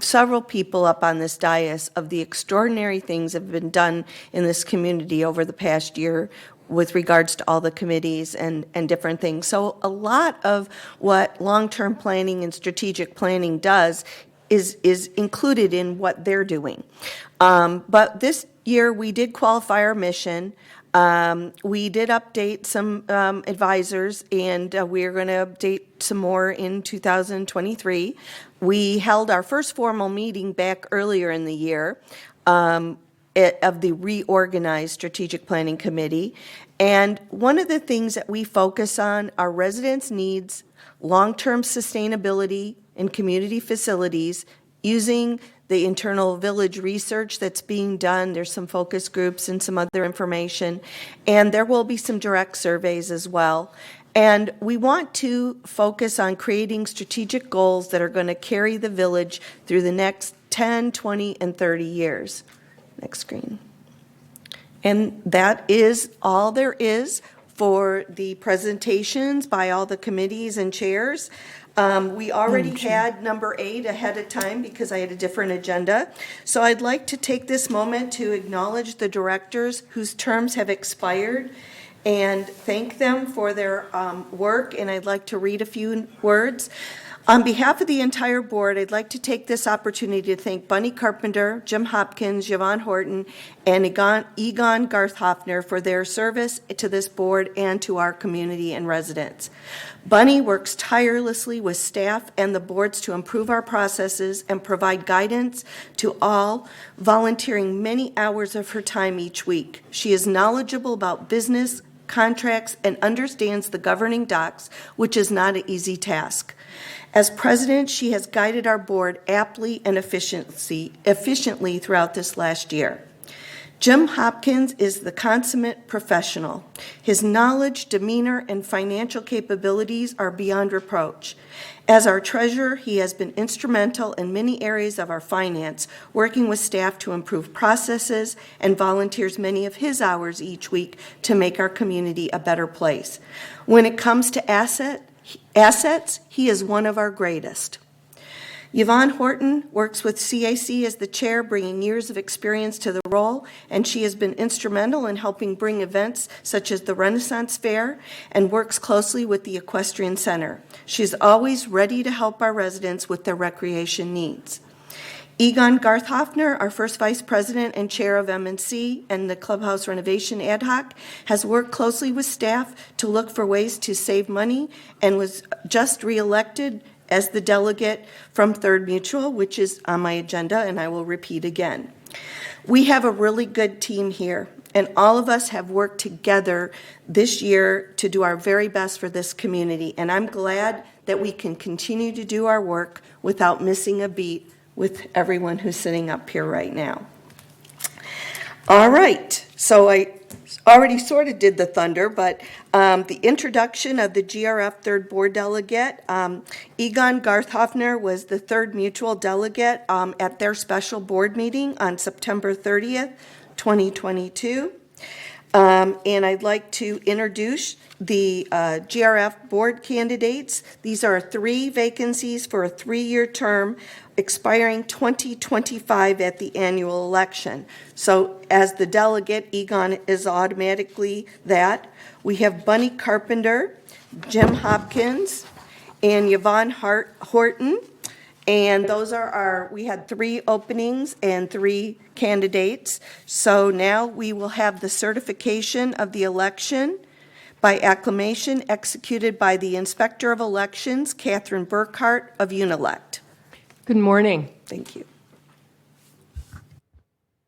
several people up on this dais of the extraordinary things that have been done in this community over the past year with regards to all the committees and different things. So a lot of what long-term planning and strategic planning does is included in what they're doing. But this year we did qualify our mission. We did update some advisors, and we're going to update some more in 2023. We held our first formal meeting back earlier in the year of the reorganized Strategic Planning Committee. And one of the things that we focus on are residents' needs, long-term sustainability in community facilities, using the internal village research that's being done. There's some focus groups and some other information, and there will be some direct surveys as well. And we want to focus on creating strategic goals that are going to carry the village through the next 10, 20, and 30 years. Next screen. And that is all there is for the presentations by all the committees and chairs. We already had number 8 ahead of time because I had a different agenda. So I'd like to take this moment to acknowledge the directors whose terms have expired and thank them for their work. And I'd like to read a few words. On behalf of the entire board, I'd like to take this opportunity to thank Bunny Carpenter, Jim Hopkins, Yvonne Horton, and Egon Garthhoffner for their service to this board and to our community and residents. Bunny works tirelessly with staff and the boards to improve our processes and provide guidance to all, volunteering many hours of her time each week. She is knowledgeable about business, contracts, and understands the governing docs, which is not an easy task. As president, she has guided our board aptly and efficiently throughout this last year. Jim Hopkins is the consummate professional. His knowledge, demeanor, and financial capabilities are beyond reproach. As our treasurer, he has been instrumental in many areas of our finance, working with staff to improve processes and volunteers many of his hours each week to make our community a better place. When it comes to assets, he is one of our greatest. Yvonne Horton works with CAC as the chair, bringing years of experience to the role, and she has been instrumental in helping bring events such as the Renaissance Fair and works closely with the Equestrian Center. She's always ready to help our residents with their recreation needs. Egon Garthhoffner, our first vice president and chair of M&C and the Clubhouse Renovation Ad Hoc, has worked closely with staff to look for ways to save money and was just reelected as the delegate from Third Mutual, which is on my agenda, and I will repeat again. We have a really good team here, and all of us have worked together this year to do our very best for this community, and I'm glad that we can continue to do our work without missing a beat with everyone who's sitting up here right now. All right, so I already sort of did the thunder, but the introduction of the GRF third board delegate, Egon Garthhoffner was the third mutual delegate at their special board meeting on September 30th, 2022. And I'd like to introduce the GRF board candidates. These are 3 vacancies for a 3-year term expiring 2025 at the annual election. So as the delegate, Egon is automatically that. We have Bunny Carpenter, Jim Hopkins, and Yvonne Horton. And those are we had 3 openings and 3 candidates. So now we will have the certification of the election by acclamation executed by the Inspector of Elections, Catherine Burkhart of Unilect.
Good morning.
Thank you.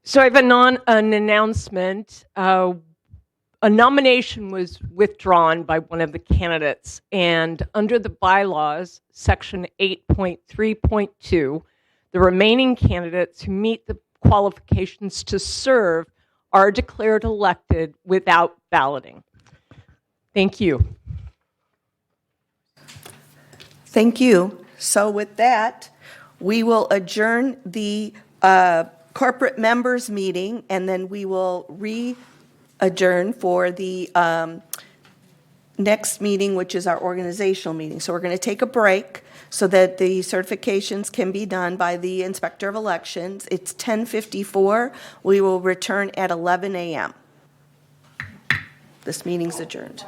So I have an announcement. A nomination was withdrawn by one of the candidates, and under the bylaws, section 8.3.2, the remaining candidates who meet the qualifications to serve are declared elected without balloting. Thank you.
Thank you. So with that, we will adjourn the corporate members meeting, and then we will adjourn for the next meeting, which is our organizational meeting. So we're going to take a break so that the certifications can be done by the Inspector of Elections. It's 10:54. We will return at 11 a.m. This meeting's adjourned.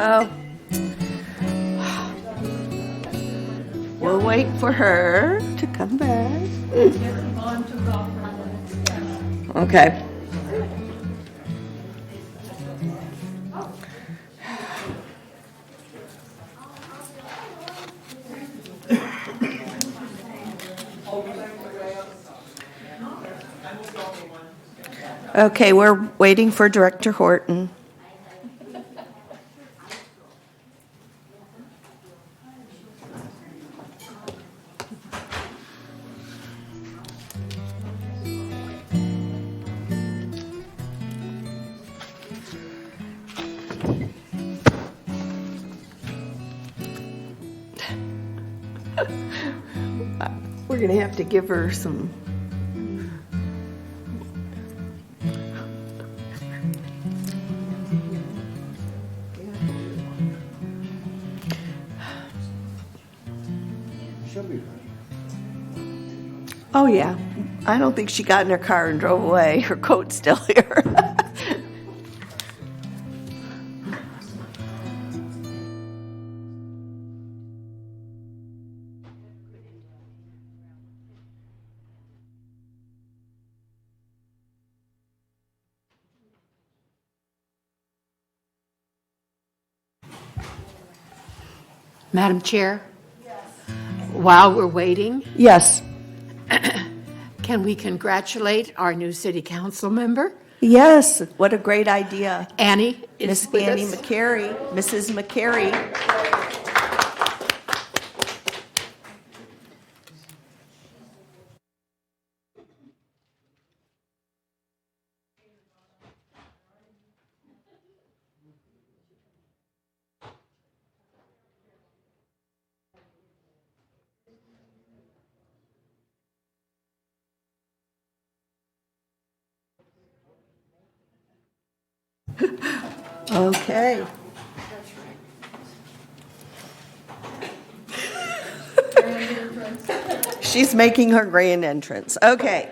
Oh. We'll wait for her to come back. Okay. Okay, we're waiting for Director Horton. We're going to have to give her some. Oh, yeah. I don't think she got in her car and drove away. Her coat's still here.
Madam Chair? While we're waiting,
Yes.
can we congratulate our new city council member?
Yes. What a great idea.
Annie is
Miss
with
Annie
us.
McCary, Mrs. McCary. Okay. She's making her grand entrance. Okay.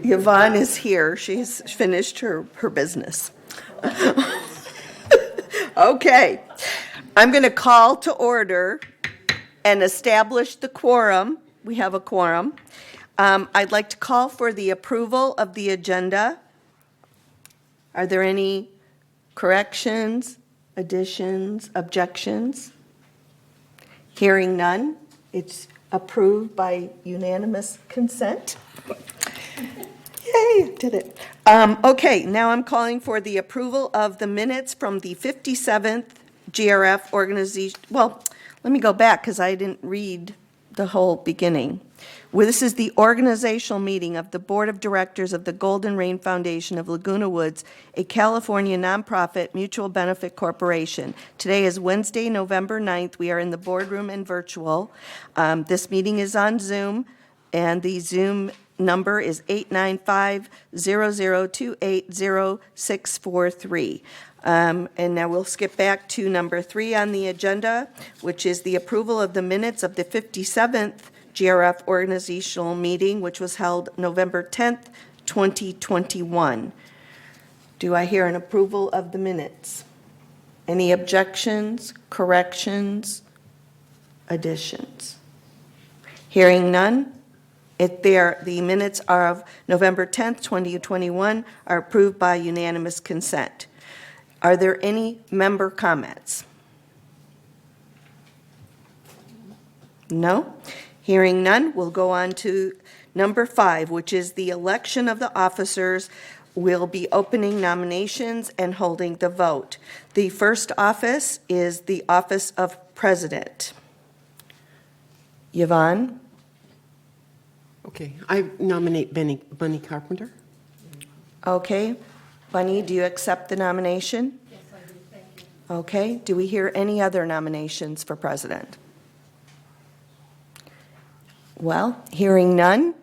Yvonne is here. She's finished her business. Okay. I'm going to call to order and establish the quorum. We have a quorum. I'd like to call for the approval of the agenda. Are there any corrections, additions, objections? Hearing none, it's approved by unanimous consent. Yay, did it. Okay, now I'm calling for the approval of the minutes from the 57th GRF organization. Well, let me go back because I didn't read the whole beginning. Well, this is the organizational meeting of the Board of Directors of the Golden Rain Foundation of Laguna Woods, a California nonprofit mutual benefit corporation. Today is Wednesday, November 9th. We are in the boardroom and virtual. This meeting is on Zoom, and the Zoom number is 895-0028-0643. And now we'll skip back to number 3 on the agenda, which is the approval of the minutes of the 57th GRF organizational meeting, which was held November 10th, 2021. Do I hear an approval of the minutes? Any objections, corrections, additions? Hearing none, the minutes of November 10th, 2021 are approved by unanimous consent. Are there any member comments? No? Hearing none, we'll go on to number 5, which is the election of the officers. We'll be opening nominations and holding the vote. The first office is the office of president. Yvonne?
Okay, I nominate Bunny Carpenter.
Okay. Bunny, do you accept the nomination?
Yes, I do, thank you.
Okay. Do we hear any other nominations for president? Well, hearing none,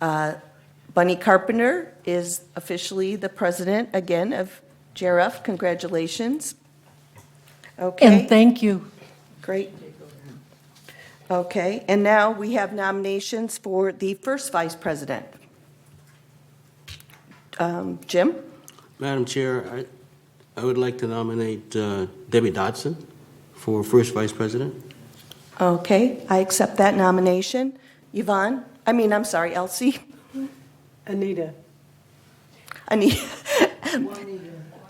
Bunny Carpenter is officially the president again of GRF. Congratulations. Okay.
And thank you.
Great. Okay, and now we have nominations for the first vice president. Jim?
Madam Chair, I would like to nominate Debbie Dodson for first vice president.
Okay, I accept that nomination. Yvonne? I'm sorry, Elsie?
Anita.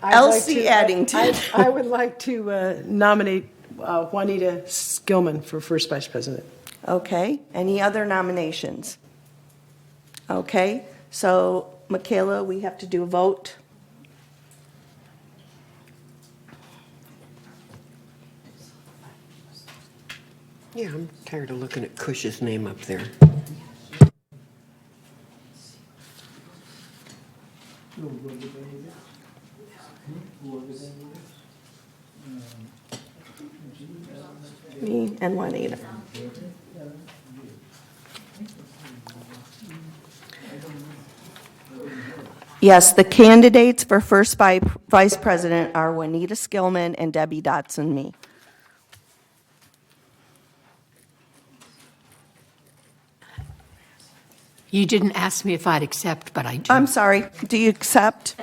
Elsie Addington.
I would like to nominate Juanita Skillman for first vice president.
Okay, any other nominations? Okay, so Michaela, we have to do a vote.
Yeah, I'm tired of looking at Cush's name up there.
Me and Juanita. Yes, the candidates for first vice president are Juanita Skillman and Debbie Dotson, me.
You didn't ask me if I'd accept, but I do.
I'm sorry, do you accept?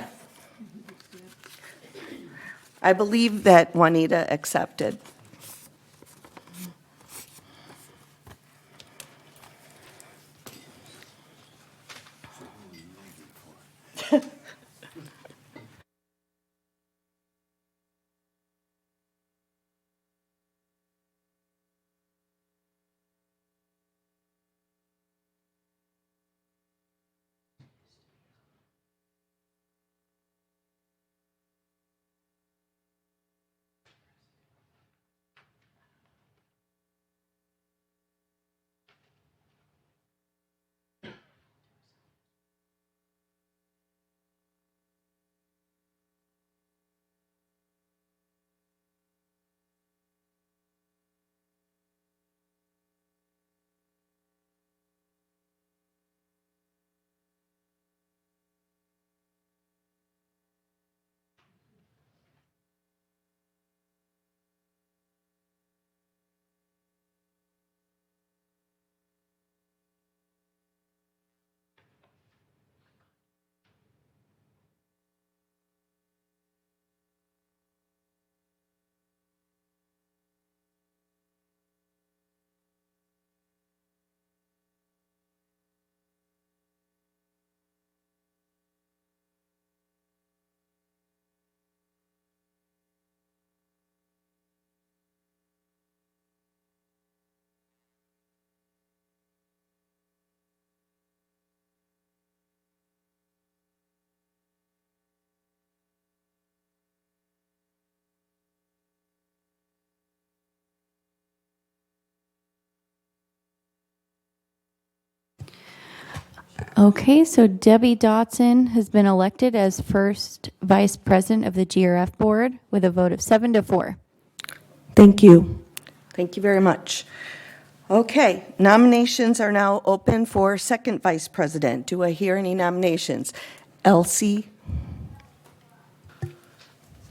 I believe that Juanita accepted.
Okay, so Debbie Dotson has been elected as first vice president of the GRF board with a vote of 7-4.
Thank you. Thank you very much. Okay, nominations are now open for second vice president. Do I hear any nominations? Elsie?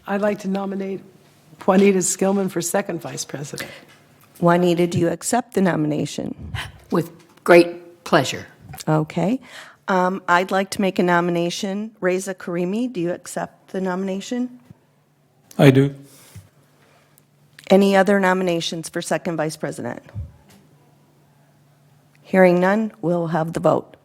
I'd like to nominate Juanita Skillman for second vice president.
Juanita, do you accept the nomination?
With great pleasure.
Okay. I'd like to make a nomination. Reza Karimi, do you accept the nomination?
I do.
Any other nominations for second vice president? Hearing none, we'll have the vote.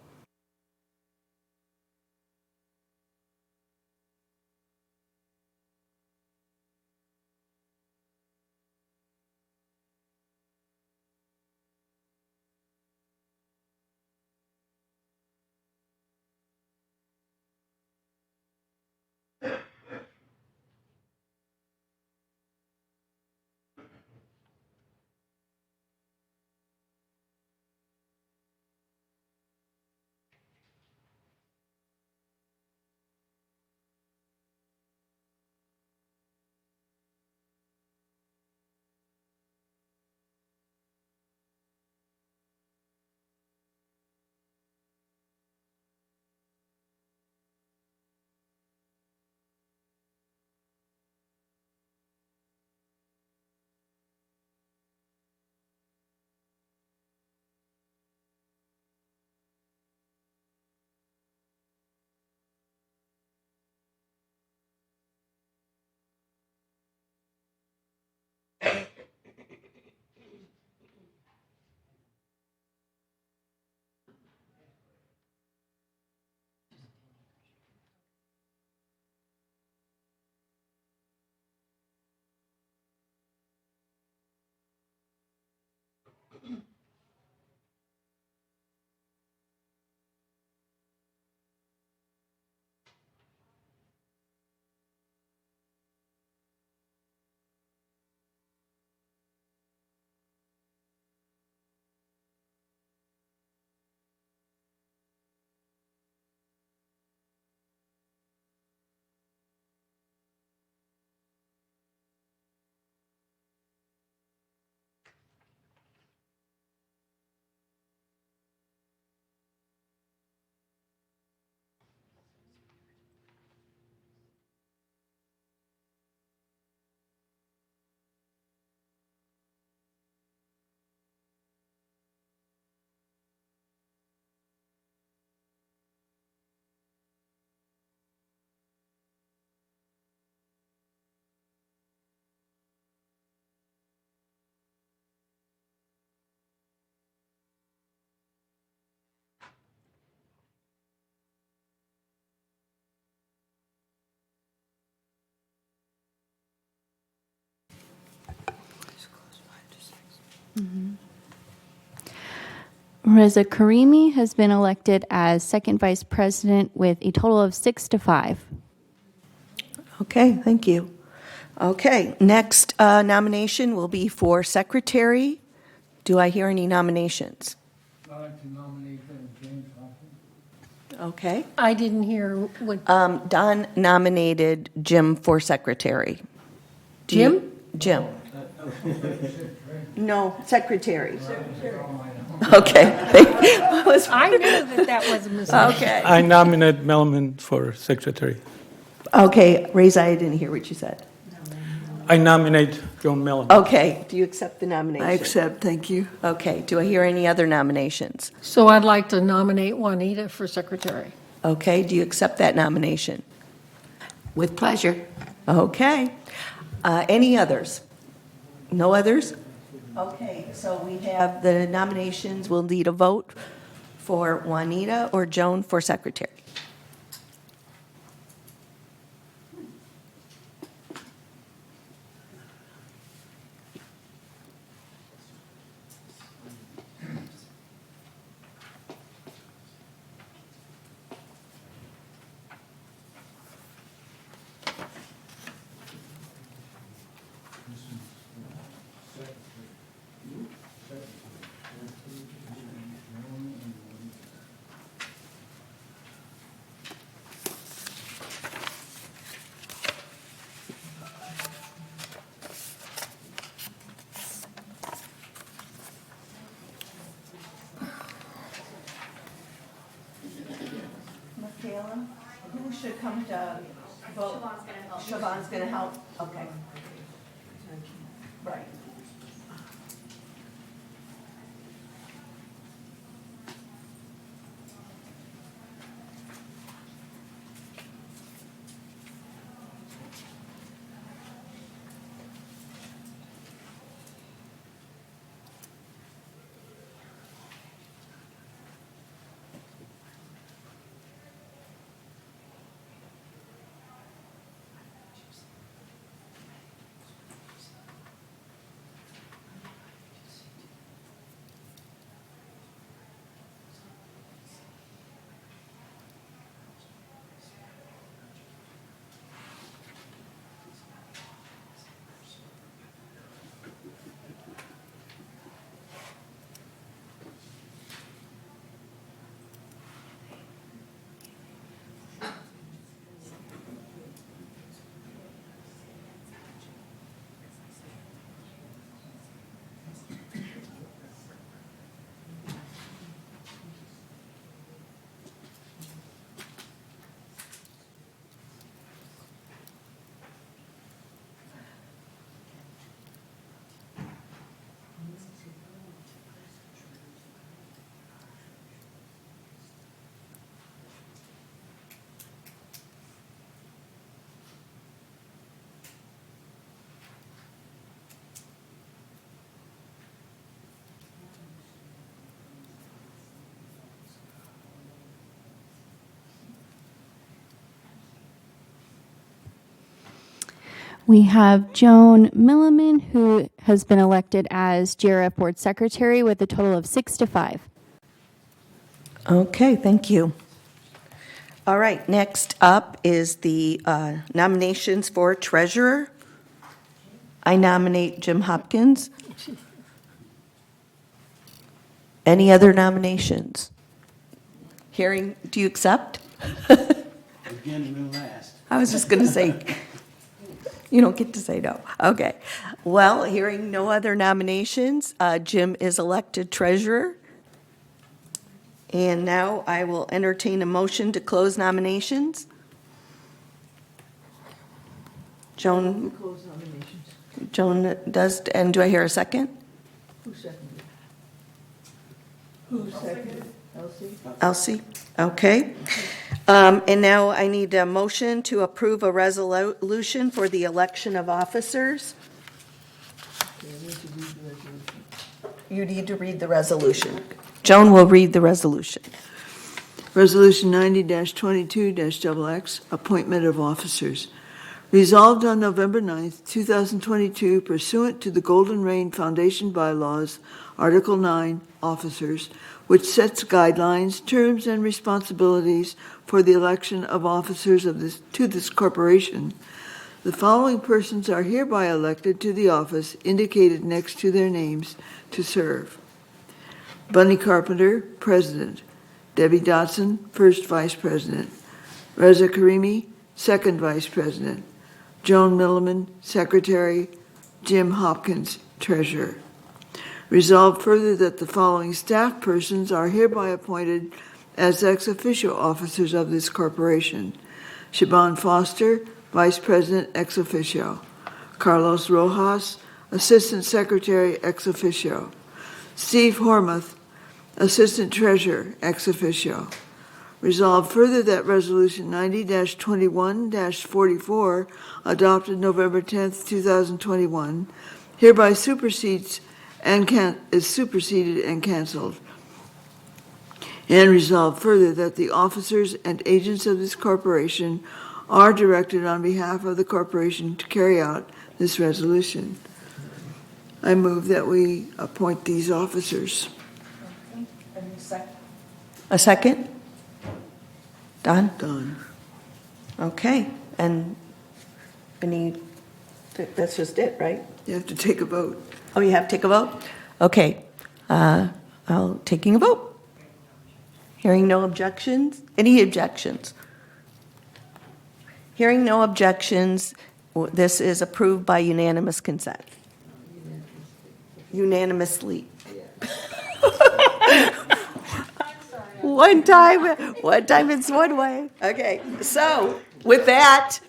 Reza Karimi has been elected as second vice president with a total of 6-5.
Okay, thank you. Okay, next nomination will be for secretary. Do I hear any nominations?
I'd like to nominate James Hoffman.
Okay.
I didn't hear what,
Don nominated Jim for secretary. Do you- Jim. No, secretary. Okay.
I knew that was a mistake.
Okay.
I nominate Melman for secretary.
Okay, Reza, I didn't hear what you said.
I nominate Joan Melman.
Okay, do you accept the nomination?
I accept, thank you.
Okay, do I hear any other nominations?
So I'd like to nominate Juanita for secretary.
Okay, do you accept that nomination?
With pleasure.
Okay. Any others? No others? Okay, so we have the nominations. We'll need a vote for Juanita or Joan for secretary. should come to vote? Siobhan's gonna help. Okay. Right.
We have Joan Milliman, who has been elected as GRF Board Secretary with a total of 6 to 5.
Okay, thank you. All right, next up is the nominations for treasurer. I nominate Jim Hopkins. Any other nominations? Hearing, do you accept?
Again, no last.
I was just going to say, you don't get to say no. Okay. Well, hearing no other nominations, Jim is elected treasurer. And now I will entertain a motion to close nominations. Joan,
Close nominations.
Joan does, and do I hear a second?
Who seconded? Who seconded? Elsie?
Elsie? Okay. And now I need a motion to approve a resolution for the election of officers.
Okay, I need to read the resolution.
You need to read the resolution. Joan will read the resolution.
Resolution 90-22-XX, appointment of officers. Resolved on November 9th, 2022, pursuant to the Golden Rain Foundation bylaws, Article 9, Officers, which sets guidelines, terms, and responsibilities for the election of officers to this corporation. The following persons are hereby elected to the office indicated next to their names to serve. Bunny Carpenter, President. Debbie Dotson, First Vice President. Reza Karimi, Second Vice President. Joan Milliman, Secretary. Jim Hopkins, Treasurer. Resolved further that the following staff persons are hereby appointed as ex officio officers of this corporation. Siobhan Foster, Vice President ex officio. Carlos Rojas, Assistant Secretary ex officio. Steve Hormuth, Assistant Treasurer ex officio. Resolved further that Resolution 90-21-44, adopted November 10th, 2021, hereby supersedes is superseded and canceled. And resolved further that the officers and agents of this corporation are directed on behalf of the corporation to carry out this resolution. I move that we appoint these officers.
A second? Don?
Done.
Okay, and that's just it, right?
You have to take a vote.
Oh, you have to take a vote? Okay, taking a vote. Hearing no objections? Any objections? Hearing no objections, this is approved by unanimous consent. Unanimously. One time it's one way. Okay, so with that,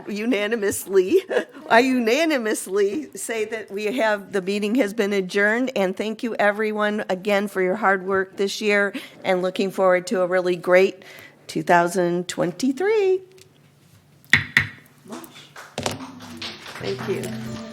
unanimously, I unanimously say that the meeting has been adjourned, and thank you everyone again for your hard work this year, and looking forward to a really great 2023. Thank you.